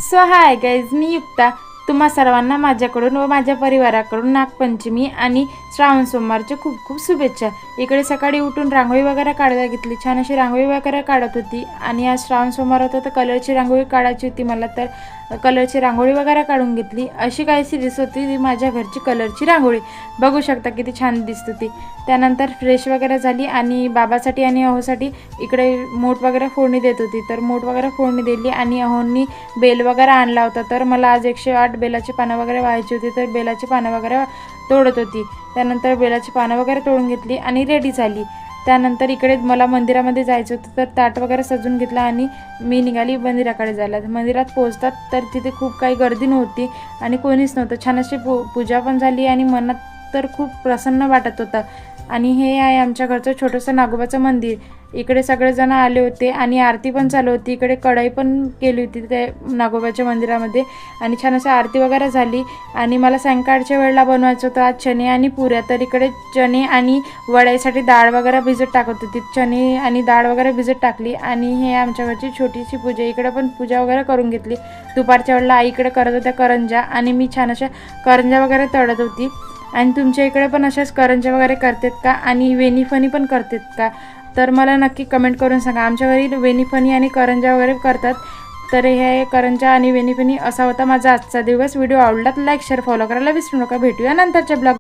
So hi guys, मी युक्ता. तुम्हा सर्वांना माझ्याकडून व माझ्या परिवाराकडून नागपंचमी आणि श्रावण सोमवारच्या खूप खूप शुभेच्छा. इकडे सकाळी उठून रांगोळी वगैरे काढायला घेतली. छान अशी रांगोळी वगैरे काढत होती आणि आज श्रावण सोमवार होता तर कलरची रांगोळी काढायची होती मला, तर कलरची रांगोळी वगैरे काढून घेतली. अशी काहीशी दिसत होती ती माझ्या घरची कलरची रांगोळी. बघू शकता किती छान दिसत होती. त्यानंतर फ्रेश वगैरे झाली आणि बाबासाठी आणि अहोसाठी इकडे मोठ वगैरे फोडणी देत होती. तर मोठ वगैरे फोडणी दिली आणि अहोंनी बेल वगैरे आणला होता. तर मला आज 108 बेलाची पानं वगैरे व्हायची होती, तर बेलाची पानं वगैरे तोडत होती. त्यानंतर बेलाची पानं वगैरे तोडून घेतली आणि रेडी झाली. त्यानंतर इकडे मला मंदिरामध्ये जायचं होतं, तर ताट वगैरे सजून घेतला आणि मी निघाली मंदिराकडे जायला. मंदिरात पोहोचतात तर तिथे खूप काही गर्दी नव्हती आणि कोणीच नव्हतं. छान अशी पूजा पण झाली आणि मनात तर खूप प्रसन्न वाटत होतं. आणि हे आहे आमच्या घरचं छोटंसं नागोबाचं मंदिर. इकडे सगळेजण आले होते आणि आरती पण चालू होती. इकडे कढई पण केली होती त्या नागोबाच्या मंदिरामध्ये आणि छान असं आरती वगैरे झाली. आणि मला सायंकाळच्या वेळेला बनवायचं होतं आज चणे आणि पुऱ्या. तर इकडे चणे आणि वड्यासाठी डाळ वगैरे भिजत टाकत होती. चणे आणि डाळ वगैरे भिजत टाकली आणि हे आमच्या घरची छोटीशी पूजा. इकडे पण पूजा वगैरे करून घेतली. दुपारच्या वेळेला आईकडे करत होत्या करंजा आणि मी छान अशा करंजा वगैरे तळत होती. आणि तुमच्या इकडे पण अशाच करंजा वगैरे करतात का आणि वेणीफणी पण करतात का, तर मला नक्की कमेंट करून सांगा. आमच्या घरी वेणीफणी आणि करंजा वगैरे करतात. तर हे करंजा आणि वेणीफणी असा होता माझा आजचा दिवस. व्हिडिओ आवडला तर लाईक शेअर फॉलो करायला विसरू नका. भेटूया नंतरच्या ब्लॉग.